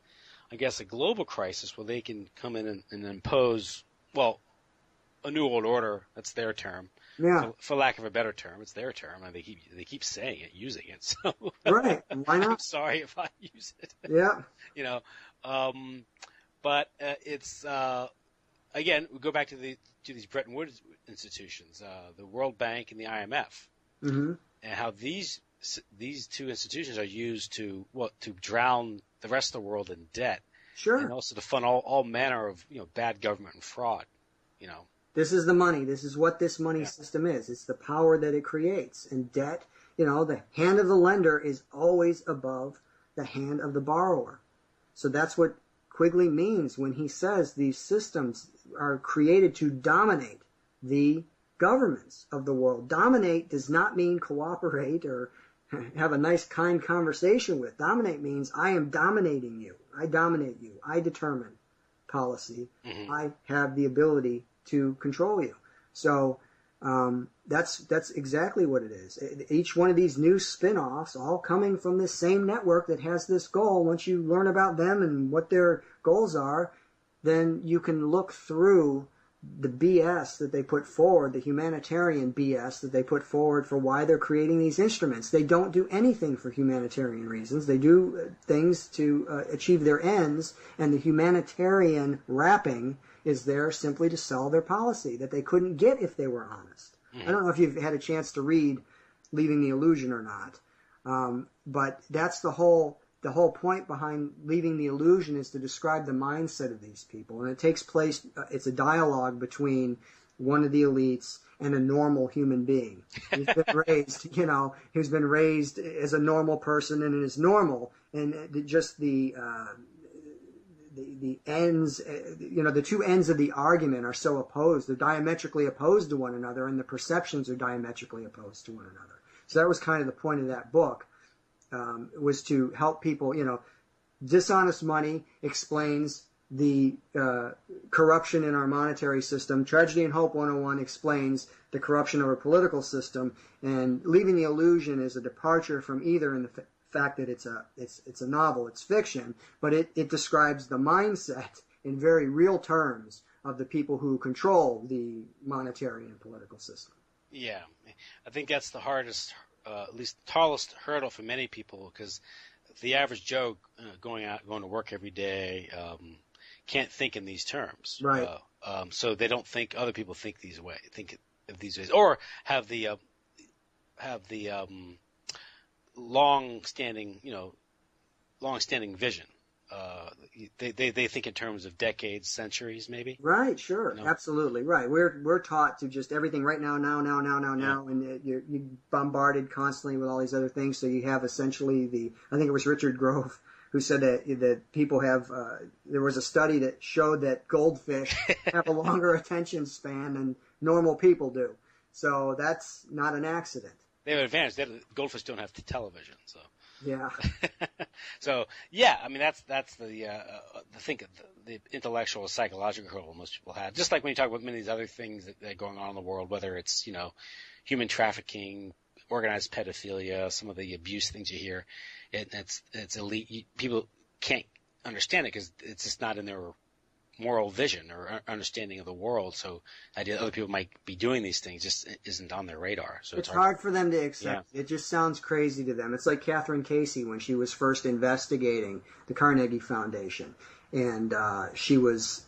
global crisis where they can come in and impose, well, a new world order. That's their term. Yeah. For lack of a better term, it's their term, and they keep saying it, using it. So right. Why not? I'm sorry if I use it. Yeah. But it's again, we go back to these Bretton Woods institutions, the World Bank and the IMF, mm-hmm. and how these two institutions are used to drown the rest of the world in debt, sure, and also to fund all manner of bad government and fraud, This is the money. This is what this money system is. It's the power that it creates. And debt, the hand of the lender is always above the hand of the borrower. So that's what Quigley means when he says these systems are created to dominate the governments of the world. Dominate does not mean cooperate or have a nice, kind conversation with. Dominate means I am dominating you. I dominate you. I determine policy. Mm-hmm. I have the ability to control you. So that's exactly what it is. Each one of these new spin-offs, all coming from this same network that has this goal. Once you learn about them and what their goals are, then you can look through the BS that they put forward, the humanitarian BS that they put forward for why they're creating these instruments. They don't do anything for humanitarian reasons. They do things to achieve their ends, and the humanitarian wrapping is there simply to sell their policy that they couldn't get if they were honest. Mm-hmm. I don't know if you've had a chance to read Leaving the Illusion or not, but that's the whole point behind Leaving the Illusion is to describe the mindset of these people. And it takes place, it's a dialogue between one of the elites and a normal human being who's been raised, who's been raised as a normal person and is normal. And just the ends, the two ends of the argument are so opposed. They're diametrically opposed to one another, and the perceptions are diametrically opposed to one another. So that was kind of the point of that book, was to help people. Dishonest Money explains the corruption in our monetary system. Tragedy and Hope 101 explains the corruption of our political system. And Leaving the Illusion is a departure from either in the fact that it's a novel, it's fiction, but it describes the mindset in very real terms of the people who control the monetary and political system. Yeah, I think that's the hardest, at least the tallest hurdle for many people, because the average Joe going to work every day can't think in these terms, right? So they don't think other people think these ways, or have the long-standing vision. They think in terms of decades, centuries, maybe. Right, sure, absolutely, right. We're taught to just everything right now, and you're bombarded constantly with all these other things. So you have essentially I think it was Richard Grove who said that people have. There was a study that showed that goldfish have a longer attention span than normal people do. So that's not an accident. They have an advantage. Goldfish don't have television, so. Yeah. So yeah, I mean that's the intellectual, psychological hurdle most people have. Just like when you talk about many of these other things that are going on in the world, whether it's human trafficking, organized pedophilia, some of the abuse things you hear, it's elite. People can't understand it because it's just not in their moral vision or understanding of the world. So the idea that other people might be doing these things just isn't on their radar. So it's hard for them to accept. Yeah. It just sounds crazy to them. It's like Catherine Casey when she was first investigating the Carnegie Foundation, and she was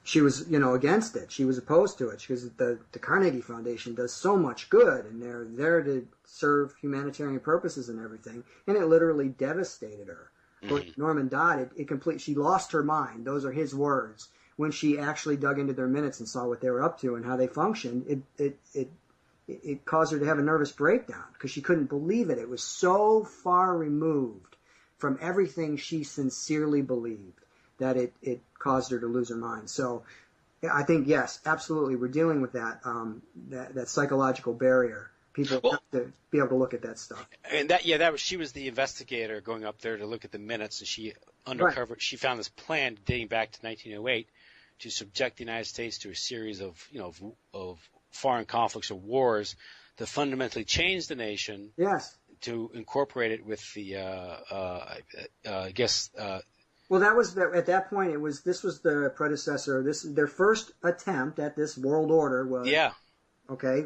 against it. She was opposed to it because the Carnegie Foundation does so much good, and they're there to serve humanitarian purposes and everything, and it literally devastated her. Mm-hmm. Norman Dodd, she lost her mind. Those are his words when she actually dug into their minutes and saw what they were up to and how they functioned, it caused her to have a nervous breakdown because she couldn't believe it. It was so far removed from everything she sincerely believed that it caused her to lose her mind. So I think, yes, absolutely, we're dealing with that psychological barrier. People have to be able to look at that stuff. And she was the investigator going up there to look at the minutes, and she undercover. Right. She found this plan dating back to 1908 to subject the United States to a series of foreign conflicts or wars that fundamentally changed the nation. Yes. To incorporate it with the, I guess. Well, that was at that point. This was the predecessor. Their first attempt at this world order was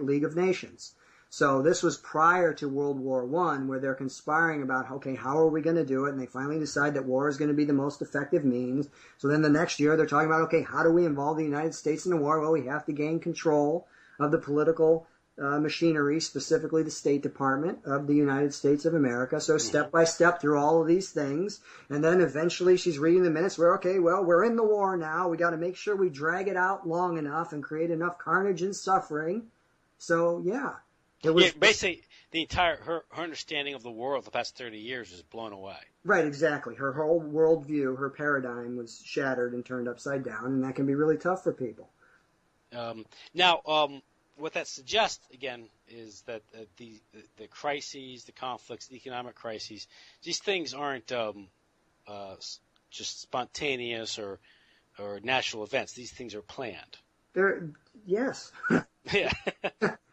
League of Nations. So this was prior to World War I, where they're conspiring about, how are we going to do it? And they finally decide that war is going to be the most effective means. So then the next year they're talking about, how do we involve the United States in the war? Well, we have to gain control of the political machinery, specifically the State Department of the United States of America. So step by step through all of these things. And then eventually she's reading the minutes where, we're in the war now. We got to make sure we drag it out long enough and create enough carnage and suffering. So, yeah. Basically, the entire her understanding of the world the past 30 years was blown away. Right, exactly. Her whole worldview, her paradigm was shattered and turned upside down, and that can be really tough for people. What that suggests, again, is that the crises, the conflicts, the economic crises, these things aren't just spontaneous or natural events. These things are planned. Yes. Yeah.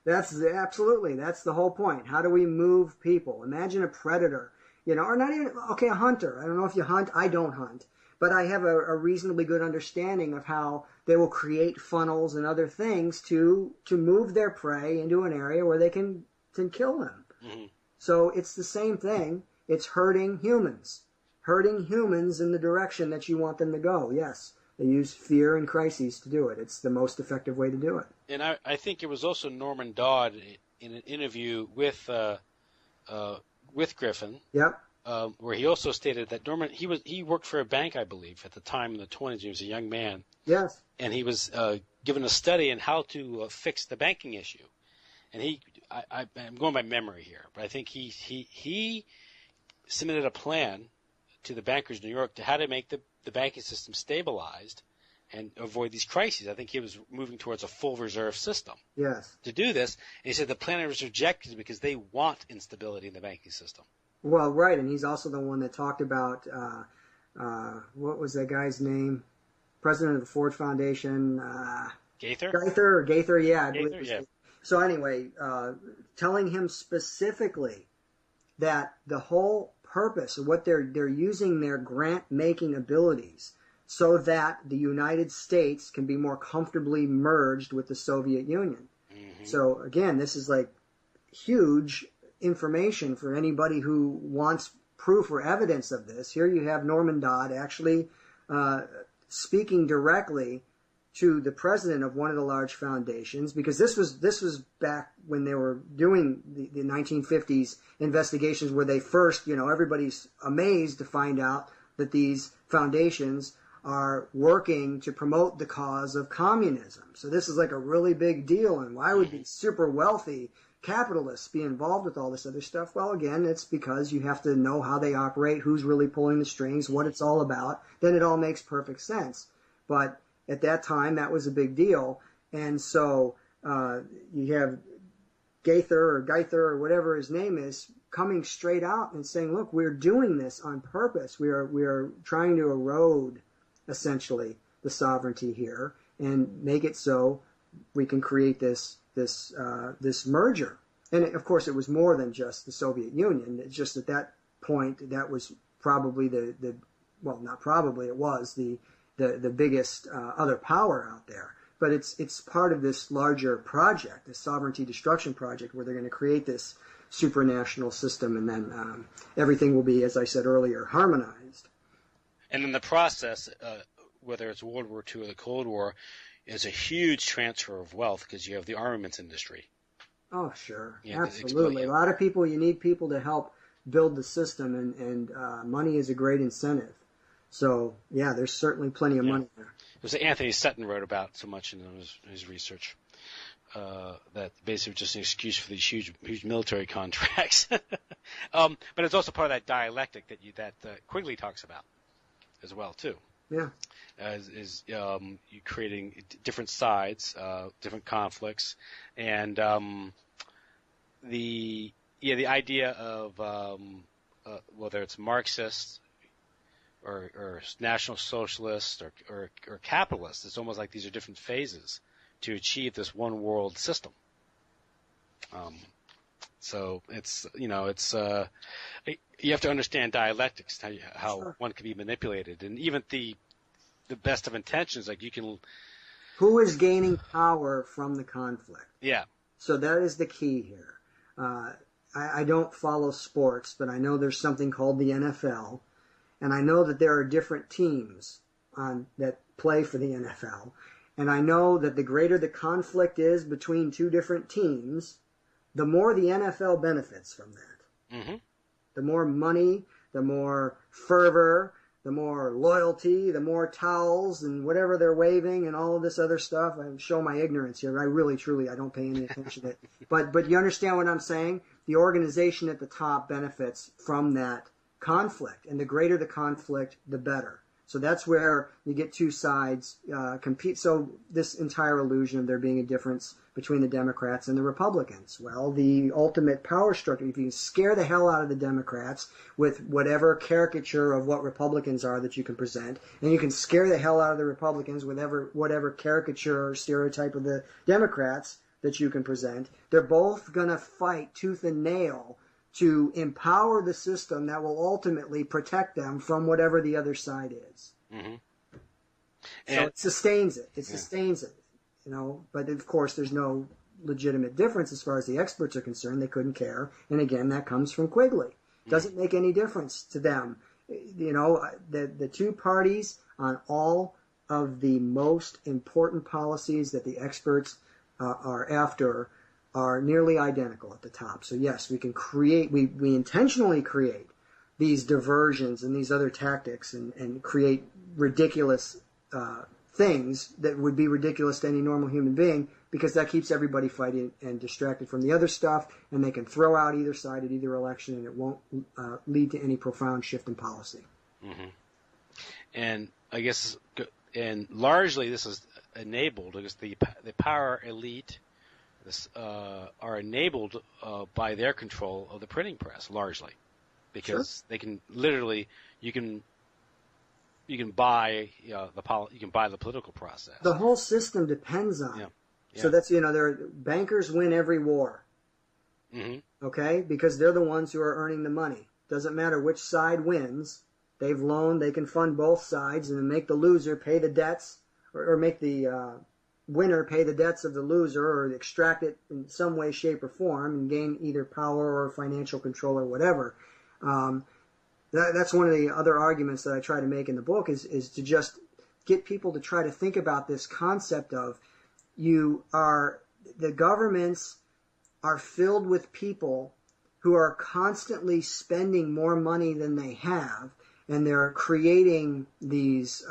That's the whole point. How do we move people? Imagine a predator, or not even, a hunter. I don't know if you hunt. I don't hunt. But I have a reasonably good understanding of how they will create funnels and other things to move their prey into an area where they can kill them. Mm-hmm. So it's the same thing. It's herding humans in the direction that you want them to go. Yes. They use fear and crises to do it. It's the most effective way to do it. And I think it was also Norman Dodd in an interview with Griffin. Yep. Where he also stated that he worked for a bank, I believe, at the time in the 20s. He was a young man. Yes. And he was given a study on how to fix the banking issue. And I'm going by memory here, but I think he submitted a plan to the bankers in New York to how to make the banking system stabilized and avoid these crises. I think he was moving towards a full reserve system. Yes. To do this, and he said the plan was rejected because they want instability in the banking system. Well, right, and he's also the one that talked about, what was that guy's name? President of the Ford Foundation. Gaither, yeah. Gaither, yeah. So anyway, telling him specifically that the whole purpose of what they're using their grant-making abilities so that the United States can be more comfortably merged with the Soviet Union. Mm-hmm. So again, this is like huge information for anybody who wants proof or evidence of this. Here you have Norman Dodd actually speaking directly to the president of one of the large foundations, because this was back when they were doing the 1950s investigations where they first, everybody's amazed to find out that these foundations are working to promote the cause of communism. So this is like a really big deal, and why would these super wealthy capitalists be involved with all this other stuff? Well, again, it's because you have to know how they operate, who's really pulling the strings, what it's all about. Then it all makes perfect sense. But at that time, that was a big deal. And so you have Gaither or whatever his name is coming straight out and saying, look, we're doing this on purpose. We are trying to erode, essentially, the sovereignty here and make it so we can create this merger. And of course, it was more than just the Soviet Union. It's just at that point, that was probably it was the biggest other power out there. But it's part of this larger project, this sovereignty destruction project, where they're going to create this supranational system, and then everything will be, as I said earlier, harmonized. And in the process, whether it's World War II or the Cold War, is a huge transfer of wealth because you have the armaments industry. Oh, sure. Yeah, absolutely. A lot of people, you need people to help build the system, and money is a great incentive. So, yeah, there's certainly plenty of money there. It was Anthony Sutton wrote about so much in his research. That basically just an excuse for these huge military contracts. But it's also part of that dialectic that Quigley talks about as well too. Yeah. Is you creating different sides, different conflicts, and the idea of whether it's Marxist or National Socialist or capitalist, it's almost like these are different phases to achieve this one world system. So it's you have to understand dialectics, how Sure. one can be manipulated, and even the best of intentions, like you can. Who is gaining power from the conflict? Yeah. So that is the key here. I don't follow sports, but I know there's something called the NFL, and I know that there are different teams that play for the NFL, and I know that the greater the conflict is between two different teams, the more the NFL benefits from that. Mm-hmm. The more money, the more fervor, the more loyalty, the more towels and whatever they're waving and all of this other stuff. I show my ignorance here. I really, truly, I don't pay any attention to it. But you understand what I'm saying? The organization at the top benefits from that conflict. And the greater the conflict, the better. So that's where you get two sides compete. So this entire illusion of there being a difference between the Democrats and the Republicans. Well, the ultimate power structure, if you can scare the hell out of the Democrats with whatever caricature of what Republicans are that you can present, and you can scare the hell out of the Republicans with whatever caricature or stereotype of the Democrats that you can present, they're both going to fight tooth and nail to empower the system that will ultimately protect them from whatever the other side is. Mm-hmm. So it sustains it. It sustains it. But of course there's no legitimate difference as far as the experts are concerned. They couldn't care. And again, that comes from Quigley. Doesn't make any difference to them. The two parties on all of the most important policies that the experts are after are nearly identical at the top. So yes, we can create, we intentionally create these diversions and these other tactics and create ridiculous things that would be ridiculous to any normal human being, because that keeps everybody fighting and distracted from the other stuff, and they can throw out either side at either election, and it won't lead to any profound shift in policy. Mm-hmm. And I guess, and largely this is enabled because the power elite are enabled by their control of the printing press, largely, because they can literally you can buy the political process. The whole system depends on it. So that's bankers win every war. Mm-hmm. Okay, because they're the ones who are earning the money. Doesn't matter which side wins. They've loaned. They can fund both sides and then make the loser pay the debts, or make the winner pay the debts of the loser, or extract it in some way, shape, or form and gain either power or financial control or whatever. That's one of the other arguments that I try to make in the book is to just get people to try to think about this concept of the governments are filled with people who are constantly spending more money than they have, and they're creating these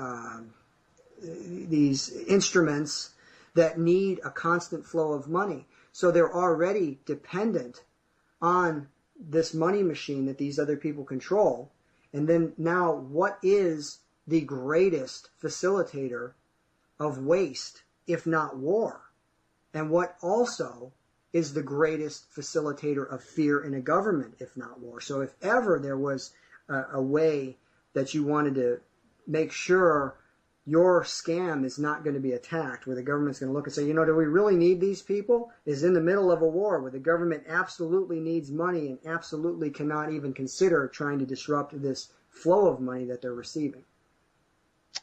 instruments that need a constant flow of money. So they're already dependent on this money machine that these other people control. And then now, what is the greatest facilitator of waste, if not war? And what also is the greatest facilitator of fear in a government, if not war? So if ever there was a way that you wanted to make sure your scam is not going to be attacked, where the government's going to look and say, do we really need these people, is in the middle of a war where the government absolutely needs money and absolutely cannot even consider trying to disrupt this flow of money that they're receiving.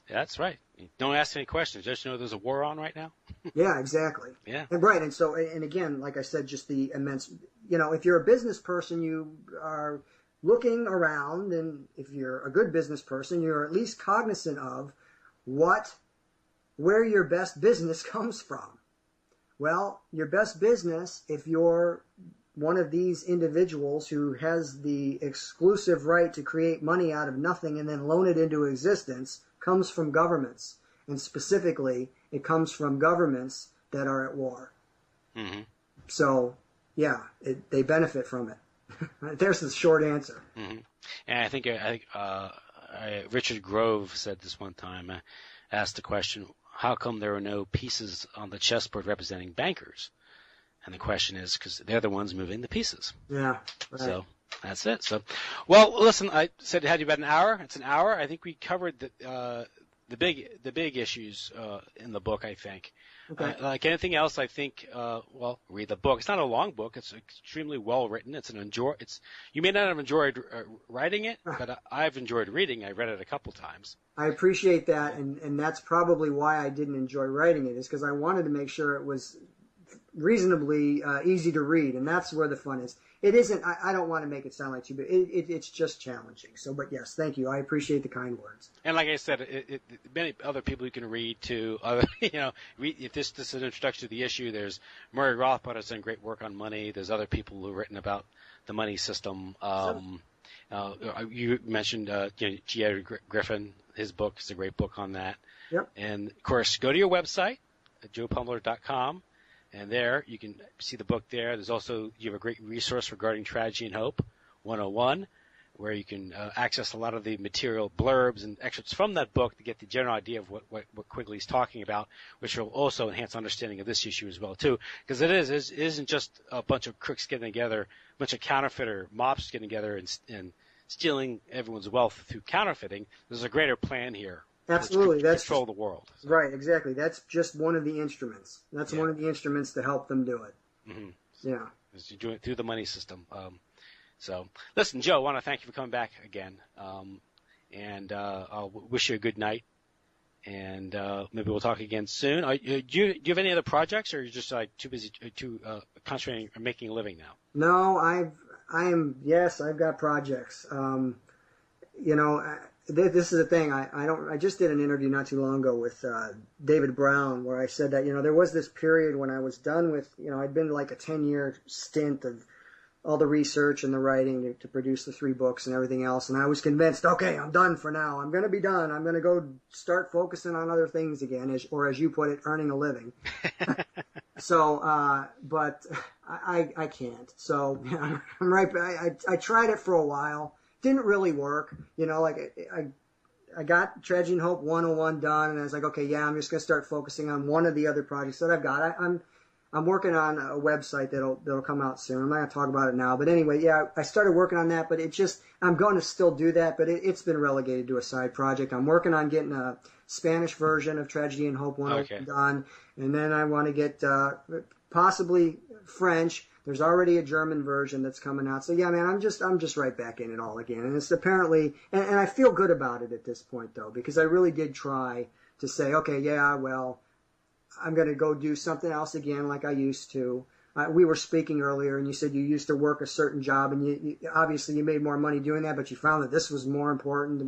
That's right. Don't ask any questions. Just know there's a war on right now. Yeah, exactly. Yeah. And right. And so, and again, like I said, just the immense, if you're a business person, you are looking around, and if you're a good business person, you're at least cognizant of where your best business comes from. Well, your best business, if you're one of these individuals who has the exclusive right to create money out of nothing and then loan it into existence comes from governments. And specifically, it comes from governments that are at war. Mm-hmm. So, yeah, they benefit from it. There's the short answer. Mm-hmm. And I think Richard Grove said this one time, asked the question, how come there are no pieces on the chessboard representing bankers? And the question is because they're the ones moving the pieces. Yeah. Right. So that's it. So, well, listen, I said it had you about an hour. It's an hour. I think we covered the big issues in the book, I think. Okay. Like anything else, I think, read the book. It's not a long book. It's extremely well written. You may not have enjoyed writing it, but I've enjoyed reading. I read it a couple times. I appreciate that, and that's probably why I didn't enjoy writing it, is because I wanted to make sure it was reasonably easy to read, and that's where the fun is. It isn't. I don't want to make it sound like too big. It's just challenging. So, but yes, thank you. I appreciate the kind words. And like I said, many other people you can read to. If this is an introduction to the issue, there's Murray Rothbard has done great work on money. There's other people who've written about the money system. You mentioned G. Edward Griffin. His book is a great book on that. Yep. And of course, go to your website at joeplummer.com. And there, you can see the book there. You have a great resource regarding Tragedy and Hope 101, where you can access a lot of the material blurbs and excerpts from that book to get the general idea of what Quigley's talking about, which will also enhance understanding of this issue as well, too. Because it isn't just a bunch of crooks getting together, a bunch of counterfeiter mobs getting together and stealing everyone's wealth through counterfeiting. There's a greater plan here. Absolutely. That's control the world. So. Right, exactly. That's just one of the instruments. That's one of the instruments to help them do it. Mm-hmm. Yeah. You do it through the money system. So, listen, Joe, I want to thank you for coming back again. And I'll wish you a good night. And maybe we'll talk again soon. Do you have any other projects, or are you just too busy concentrating on making a living now? No, I've got projects. This is the thing. I just did an interview not too long ago with David Brown, where I said that there was this period when I was done with I'd been like a 10-year stint of all the research and the writing to produce the 3 books and everything else, and I was convinced, okay, I'm done for now. I'm going to be done. I'm going to go start focusing on other things again, or as you put it, earning a living. So, but I can't. So I'm right. I tried it for a while. Didn't really work, I got Tragedy and Hope 101 done, and I was like, okay, I'm just going to start focusing on one of the other projects that I've got. I'm working on a website that'll come out soon. I'm not going to talk about it now, but anyway, I started working on that, but I'm going to still do that, but it's been relegated to a side project. I'm working on getting a Spanish version of Tragedy and Hope 101 done, and then I want to get possibly French. There's already a German version that's coming out. So yeah, man, I'm just right back in it all again. And it's apparently, and I feel good about it at this point though, because I really did try to say, okay, I'm going to go do something else again like I used to. We were speaking earlier and you said you used to work a certain job and you obviously you made more money doing that, but you found that this was more important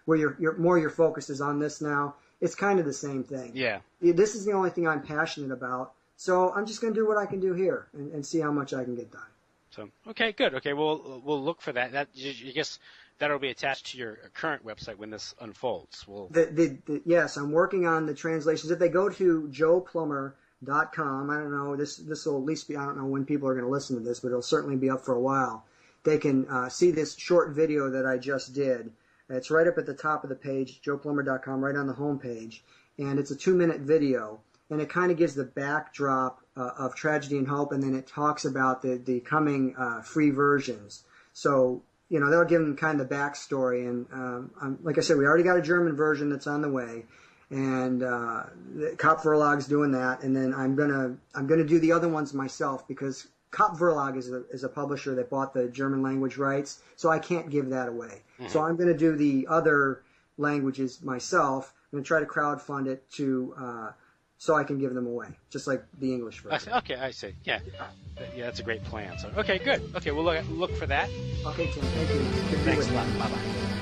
where your focus is on this now. It's kind of the same thing. Yeah. This is the only thing I'm passionate about. So I'm just going to do what I can do here and see how much I can get done. So, okay, good. Okay, we'll look for that. I guess that'll be attached to your current website when this unfolds. Yes, I'm working on the translations. If they go to joeplummer.com, I don't know, this will at least be, I don't know when people are going to listen to this, but it'll certainly be up for a while. They can see this short video that I just did. It's right up at the top of the page, joeplummer.com, right on the home page. And it's a 2-minute video. And it kind of gives the backdrop of Tragedy and Hope, and then it talks about the coming free versions. So, they'll give them kind of the backstory. And like I said, we already got a German version that's on the way, and Kopp Verlag's doing that. And then I'm gonna do the other ones myself because Kopp Verlag is a publisher that bought the German language rights, so I can't give that away. Mm-hmm. So I'm going to do the other languages myself. I'm going to try to crowdfund it so I can give them away, just like the English version. I see. Yeah, that's a great plan. So, okay, good. Okay, we'll look for that. Okay, Tim, thank you. Thanks a lot. Bye-bye.